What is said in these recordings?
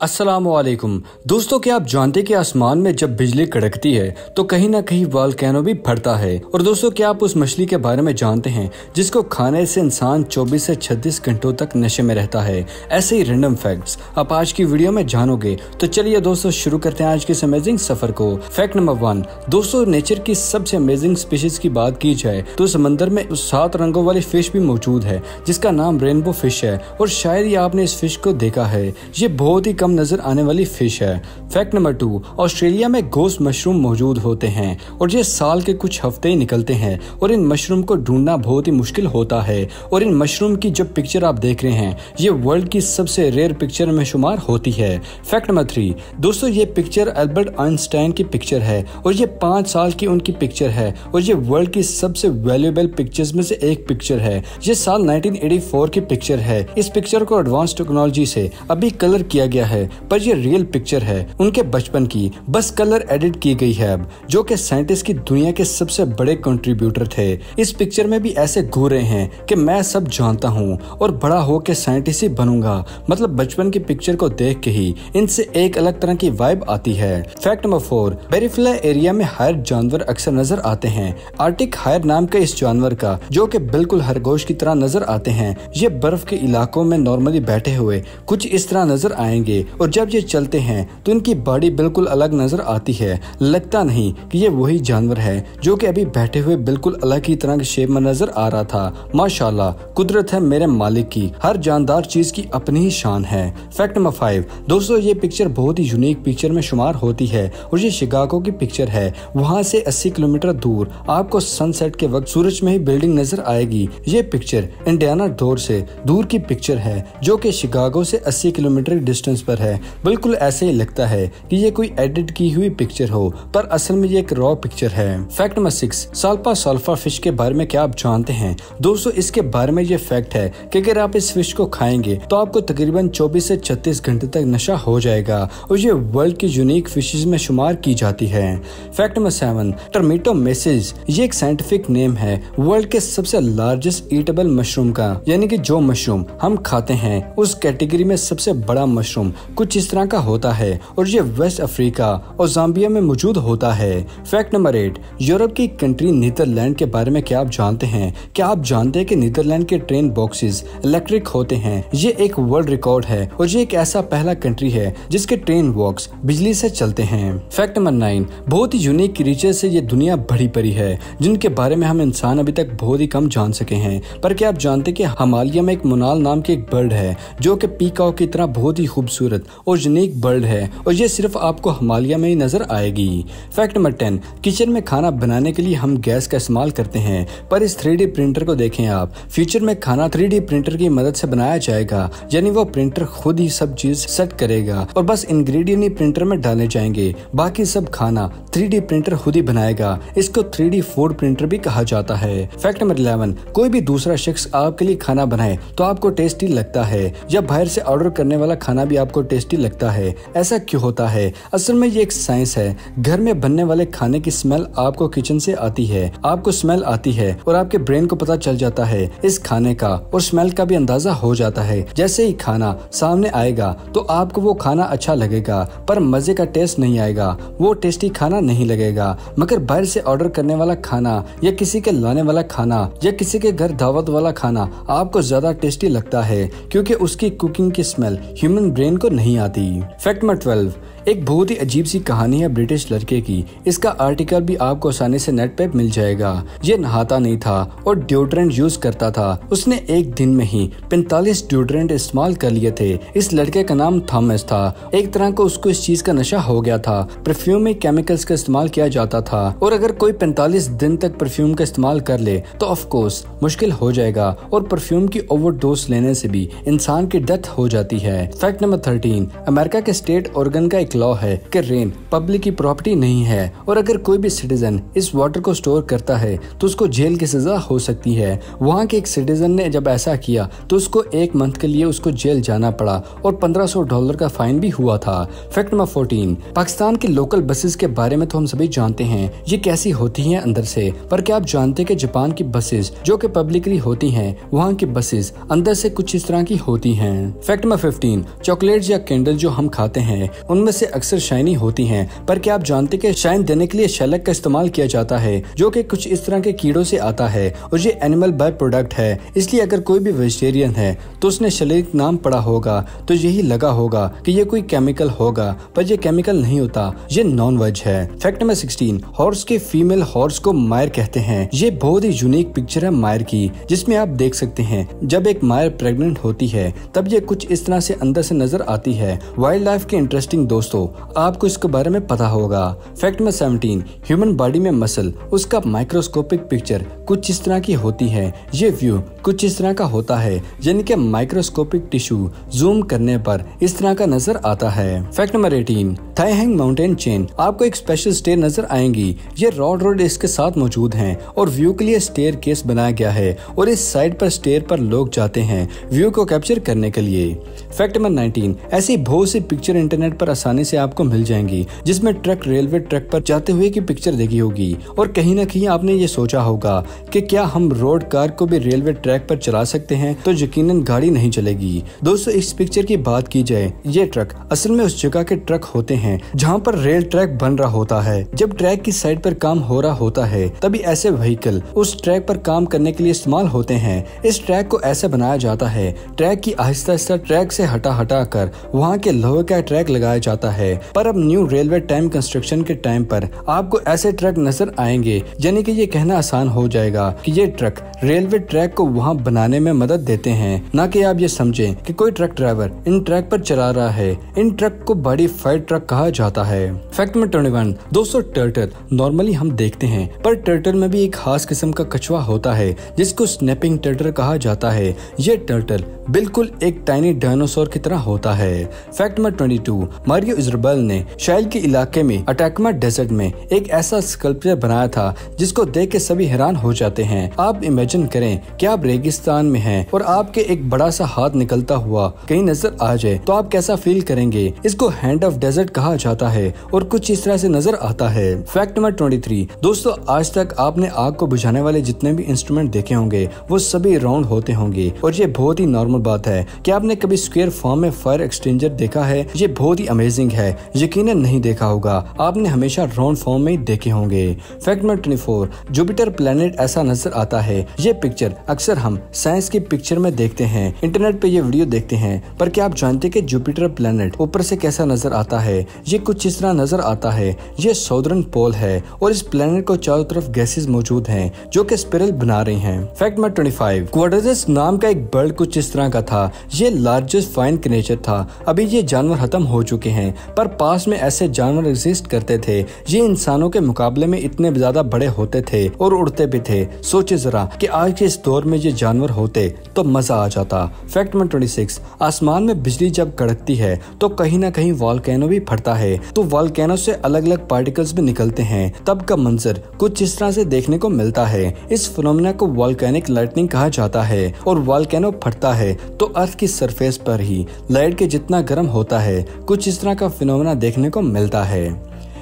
अस्सलामुअलैकुम दोस्तों, क्या आप जानते हैं कि आसमान में जब बिजली कड़कती है तो कहीं ना कहीं वोल्केनो भी फटता है। और दोस्तों, क्या आप उस मछली के बारे में जानते हैं जिसको खाने से इंसान 24 से 36 घंटों तक नशे में रहता है। ऐसे ही रैंडम फैक्ट्स आप आज की वीडियो में जानोगे। तो चलिए दोस्तों, शुरू करते हैं आज के इस अमेजिंग सफर को। फैक्ट नंबर 1 दोस्तों, नेचर की सबसे अमेजिंग स्पीशीज की बात की जाए तो समंदर में 7 रंगों वाली फिश भी मौजूद है जिसका नाम रेनबो फिश है। और शायद ही आपने इस फिश को देखा है। ये बहुत ही नजर आने वाली फिश है। फैक्ट नंबर 2 ऑस्ट्रेलिया में घोस्ट मशरूम मौजूद होते हैं और ये साल के कुछ हफ्ते ही निकलते हैं और इन मशरूम को ढूंढना बहुत ही मुश्किल होता है। और इन मशरूम की जो पिक्चर आप देख रहे हैं ये वर्ल्ड की सबसे रेयर पिक्चर में शुमार होती है। फैक्ट नंबर 3 दोस्तों, ये पिक्चर अल्बर्ट आइंस्टाइन की पिक्चर है और ये 5 साल की उनकी पिक्चर है और ये वर्ल्ड की सबसे वैल्यूएबल पिक्चर्स में से एक पिक्चर है। ये साल 1984 की पिक्चर है। इस पिक्चर को एडवांस टेक्नोलॉजी से अभी कलर किया गया है पर ये रियल पिक्चर है उनके बचपन की, बस कलर एडिट की गई है अब, जो कि साइंटिस्ट की दुनिया के सबसे बड़े कंट्रीब्यूटर थे। इस पिक्चर में भी ऐसे घूर रहे हैं कि मैं सब जानता हूँ और बड़ा हो के साइंटिस्ट ही बनूंगा। मतलब बचपन की पिक्चर को देख के ही इनसे एक अलग तरह की वाइब आती है। फैक्ट नंबर 4 बेरीफ्लाई एरिया में हायर जानवर अक्सर नजर आते हैं। आर्टिक हायर नाम के इस जानवर का, जो कि बिल्कुल खरगोश की तरह नजर आते हैं, ये बर्फ के इलाकों में नॉर्मली बैठे हुए कुछ इस तरह नजर आएंगे और जब ये चलते हैं तो इनकी बॉडी बिल्कुल अलग नजर आती है। लगता नहीं कि ये वही जानवर है जो कि अभी बैठे हुए बिल्कुल अलग ही तरह के शेप में नजर आ रहा था। माशाल्लाह, कुदरत है मेरे मालिक की, हर जानदार चीज की अपनी ही शान है। फैक्ट नंबर 5 दोस्तों, ये पिक्चर बहुत ही यूनिक पिक्चर में शुमार होती है और ये शिकागो की पिक्चर है। वहाँ से 80 किलोमीटर दूर आपको सनसेट के वक्त सूरज में ही बिल्डिंग नजर आएगी। ये पिक्चर इंडियाना डोर से दूर की पिक्चर है जो कि शिकागो से 80 किलोमीटर डिस्टेंस पर है। बिल्कुल ऐसे ही लगता है कि ये कोई एडिट की हुई पिक्चर हो, पर असल में ये एक रॉ पिक्चर है। फैक्ट नंबर 6 साल्पा साल्फा फिश के बारे में क्या आप जानते हैं? दोस्तों, इसके बारे में ये फैक्ट है कि अगर आप इस फिश को खाएंगे तो आपको तकरीबन 24 से 36 घंटे तक नशा हो जाएगा और ये वर्ल्ड की यूनिक फिशेज में शुमार की जाती है। फैक्ट नंबर 7 टर्मिटो मेसिस, ये एक साइंटिफिक नेम है वर्ल्ड के सबसे लार्जेस्ट ईटेबल मशरूम का, यानी कि जो मशरूम हम खाते हैं उस कैटेगरी में सबसे बड़ा मशरूम कुछ इस तरह का होता है और ये वेस्ट अफ्रीका और जाम्बिया में मौजूद होता है। फैक्ट नंबर 8 यूरोप की कंट्री नीदरलैंड के बारे में क्या आप जानते हैं? क्या आप जानते हैं कि नीदरलैंड के ट्रेन बॉक्सेस इलेक्ट्रिक होते हैं? ये एक वर्ल्ड रिकॉर्ड है और ये एक ऐसा पहला कंट्री है जिसके ट्रेन बॉक्स बिजली से चलते हैं। फैक्ट नंबर 9 बहुत ही यूनिक क्रीचर से ये दुनिया भरी पड़ी है जिनके बारे में हम इंसान अभी तक बहुत ही कम जान सके हैं। पर क्या आप जानते हैं कि हिमालय में एक मोनाल नाम की एक बर्ड है जो कि पीकॉक की तरह बहुत ही खूबसूरत और यूनिक बर्ड है और ये सिर्फ आपको हिमालय में ही नजर आएगी। फैक्ट नंबर 10 किचन में खाना बनाने के लिए हम गैस का इस्तेमाल करते हैं, पर इस 3D प्रिंटर को देखें आप। फ्यूचर में खाना 3D प्रिंटर की मदद से बनाया जाएगा, यानी वो प्रिंटर खुद ही सब चीज सेट करेगा और बस इंग्रेडिएंट ही प्रिंटर में डालने जाएंगे, बाकी सब खाना 3D प्रिंटर खुद ही बनाएगा। इसको 3D फूड प्रिंटर भी कहा जाता है। फैक्ट नंबर 11 कोई भी दूसरा शख्स आपके लिए खाना बनाए तो आपको टेस्टी लगता है, या बाहर से ऑर्डर करने वाला खाना भी आपको टेस्टी लगता है। ऐसा क्यों होता है? असल में ये एक साइंस है। घर में बनने वाले खाने की स्मेल आपको किचन से आती है, आपको स्मेल आती है और आपके ब्रेन को पता चल जाता है इस खाने का और स्मेल का भी अंदाजा हो जाता है। जैसे ही खाना सामने आएगा तो आपको वो खाना अच्छा लगेगा पर मजे का टेस्ट नहीं आएगा, वो टेस्टी खाना नहीं लगेगा। मगर बाहर से ऑर्डर करने वाला खाना या किसी के लाने वाला खाना या किसी के घर दावत वाला खाना आपको ज्यादा टेस्टी लगता है क्योंकि उसकी कुकिंग की स्मेल ह्यूमन ब्रेन को नहीं आती। फैक्ट नंबर 12 एक बहुत ही अजीब सी कहानी है ब्रिटिश लड़के की। इसका आर्टिकल भी आपको आसानी से नेट पे मिल जाएगा। ये नहाता नहीं था और डिओड्रेंट यूज करता था। उसने एक दिन में ही 45 डिओड्रेंट इस्तेमाल कर लिए थे। इस लड़के का नाम थॉमस था। एक तरह को उसको इस चीज का नशा हो गया था। परफ्यूम में केमिकल्स का इस्तेमाल किया जाता था और अगर कोई 45 दिन तक परफ्यूम का इस्तेमाल कर ले तो ऑफ कोर्स मुश्किल हो जाएगा और परफ्यूम की ओवरडोज लेने से भी इंसान की डेथ हो जाती है। फैक्ट नंबर 13 अमेरिका के स्टेट ऑर्गन का एक लॉ है कि रेन पब्लिक की प्रॉपर्टी नहीं है और अगर कोई भी सिटीजन इस वाटर को स्टोर करता है तो उसको जेल की सजा हो सकती है। वहाँ के एक सिटीजन ने जब ऐसा किया तो उसको 1 मंथ के लिए उसको जेल जाना पड़ा और $1500 का फाइन भी हुआ था। फैक्ट नंबर 14, पाकिस्तान की लोकल बसेस के बारे में तो हम सभी जानते हैं ये कैसी होती हैं अंदर से, पर क्या आप जानते हैं कि जापान की बसेस जो कि पब्लिकली होती हैं, वहाँ की बसेस अंदर से कुछ इस तरह की होती हैं। फैक्ट नंबर 15, चॉकलेट्स या कैंडल जो हम खाते हैं उनमें से अक्सर शाइनी होती हैं, पर क्या आप जानते हैं कि शाइन देने के लिए शेलक का इस्तेमाल किया जाता है जो कि कुछ इस तरह के कीड़ों से आता है और ये एनिमल बाय प्रोडक्ट है। इसलिए अगर कोई भी वेजिटेरियन है तो उसने शेलक नाम पढ़ा होगा तो यही लगा होगा कि ये कोई केमिकल होगा, पर ये केमिकल नहीं होता, ये नॉन वेज है। फैक्ट नंबर 16, हॉर्स के फीमेल हॉर्स को मायर कहते हैं। ये बहुत ही यूनिक पिक्चर है मायर की, जिसमें आप देख सकते हैं जब एक मायर प्रेग्नेंट होती है तब ये कुछ इस तरह से अंदर से नजर आती है। वाइल्ड लाइफ के इंटरेस्टिंग दोस्तों, आपको इसके बारे में पता होगा। फैक्ट नंबर 17, ह्यूमन बॉडी में मसल उसका माइक्रोस्कोपिक पिक्चर कुछ इस तरह की होती है। ये व्यू कुछ इस तरह का होता है, यानी कि माइक्रोस्कोपिक टिश्यू जूम करने पर इस तरह का नजर आता है। फैक्ट नंबर 18, थाईहैंग माउंटेन चेन आपको एक स्पेशल स्टेयर नजर आएंगी। ये रोड इसके साथ मौजूद हैं और व्यू के लिए स्टेयर केस बनाया गया है और इस साइड पर स्टेयर पर लोग जाते हैं व्यू को कैप्चर करने के लिए। फैक्ट नंबर 19, ऐसी बहुत सी पिक्चर इंटरनेट पर आसानी से आपको मिल जाएंगी जिसमें ट्रक रेलवे ट्रैक पर जाते हुए की पिक्चर देखी होगी और कहीं ना कहीं आपने ये सोचा होगा कि क्या हम रोड कार को भी रेलवे ट्रैक पर चला सकते हैं, तो यकीनन गाड़ी नहीं चलेगी। दोस्तों इस पिक्चर की बात की जाए, ये ट्रक असल में उस जगह के ट्रक होते हैं जहाँ पर रेल ट्रैक बन रहा होता है। जब ट्रैक की साइड पर काम हो रहा होता है तभी ऐसे व्हीकल उस ट्रैक पर काम करने के लिए इस्तेमाल होते हैं। इस ट्रैक को ऐसे बनाया जाता है, ट्रैक की आहिस्ता आहिस्ता ट्रैक से हटा कर वहाँ के लोहे का ट्रैक लगाया जाता है। पर अब न्यू रेलवे टाइम कंस्ट्रक्शन के टाइम पर आपको ऐसे ट्रक नजर आएंगे, यानी कि ये कहना आसान हो जाएगा कि ये ट्रक रेलवे ट्रैक को वहाँ बनाने में मदद देते हैं, ना कि आप ये समझें कि कोई ट्रक ड्राइवर इन ट्रैक पर चला रहा है। इन ट्रक को बॉडी फाइट ट्रक कहा जाता है। फैक्ट नंबर 21, दोस्तों टर्टल नॉर्मली हम देखते हैं, पर टर्टल में भी एक खास किस्म का कछुआ होता है जिसको स्नैपिंग टर्टल कहा जाता है। ये टर्टल बिल्कुल एक टाइनी डायनासोर की तरह होता है। फैक्ट नंबर 22, मारियो इजराबेल ने शाइल के इलाके में अटाकमा डेजर्ट में एक ऐसा स्कल्पचर बनाया था जिसको देख के सभी हैरान हो जाते हैं। आप इमेजिन करें कि आप रेगिस्तान में हैं और आपके एक बड़ा सा हाथ निकलता हुआ कहीं नजर आ जाए तो आप कैसा फील करेंगे। इसको हैंड ऑफ डेजर्ट कहा जाता है और कुछ इस तरह से नजर आता है। फैक्ट नंबर 23, दोस्तों आज तक आपने आग को बुझाने वाले जितने भी इंस्ट्रूमेंट देखे होंगे वो सभी राउंड होते होंगे और ये बहुत ही नॉर्मल बात है। कि आपने कभी स्क्वायर फॉर्म में फायर एक्सटिंग्विशर देखा है? ये बहुत ही अमेजिंग है, यकीनन नहीं देखा होगा, आपने हमेशा राउंड फॉर्म में ही देखे होंगे। फैक्ट नंबर 24, जुपिटर प्लेनेट ऐसा नजर आता है। ये पिक्चर अक्सर हम साइंस की पिक्चर में देखते हैं, इंटरनेट पे ये वीडियो देखते हैं, पर क्या आप जानते कि जुपिटर प्लेनेट ऊपर से कैसा नजर आता है? ये कुछ इस तरह नजर आता है। ये साउदर्न पोल है और इस प्लेनेट को चारों तरफ गैसेस मौजूद हैं जो कि स्पिरल बना रही हैं। फैक्ट नंबर 25, क्वाड्रेटस नाम का एक बर्ड कुछ इस तरह का था। ये लार्जेस्ट फाइन क्रिएचर था। अभी ये जानवर खत्म हो चुके हैं, पर पास में ऐसे जानवर एग्जिस्ट करते थे। ये इंसानों के मुकाबले में इतने ज्यादा बड़े होते थे और उड़ते भी थे। सोचे जरा कि आज के इस दौर में ये जानवर होते तो मजा आ जाता। फैक्ट नंबर 26, आसमान में बिजली जब कड़कती है तो कहीं ना कहीं वॉल्केनो भी फटता है, तो वॉल्केनो से अलग अलग पार्टिकल्स भी निकलते हैं। तब का मंजर कुछ इस तरह से देखने को मिलता है। इस फिनोमेना को वॉल्केनिक लाइटनिंग कहा जाता है और वॉल्केनो फटता है तो अर्थ की सरफेस पर ही लाइट के जितना गर्म होता है। कुछ इस तरह का फिनोमेना देखने को मिलता है।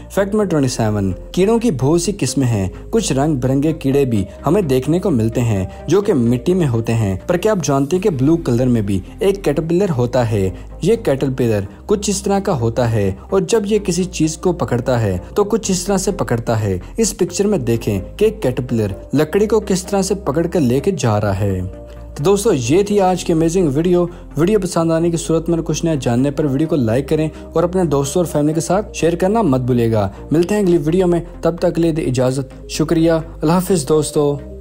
फैक्ट नंबर 27, कीड़ों की बहुत सी किस्में हैं। कुछ रंग बिरंगे कीड़े भी हमें देखने को मिलते हैं जो कि मिट्टी में होते हैं, पर क्या आप जानते हैं कि ब्लू कलर में भी एक कैटरपिलर होता है। ये कैटरपिलर कुछ इस तरह का होता है और जब ये किसी चीज को पकड़ता है तो कुछ इस तरह से पकड़ता है। इस पिक्चर में देखें कि एक कैटरपिलर लकड़ी को किस तरह से पकड़ कर लेके जा रहा है। तो दोस्तों ये थी आज की अमेजिंग वीडियो पसंद आने की सूरत में कुछ नया जानने पर वीडियो को लाइक करें और अपने दोस्तों और फैमिली के साथ शेयर करना मत भूलिएगा। मिलते हैं अगली वीडियो में, तब तक के लिए दे इजाजत। शुक्रिया, अल्लाह हाफिज दोस्तों।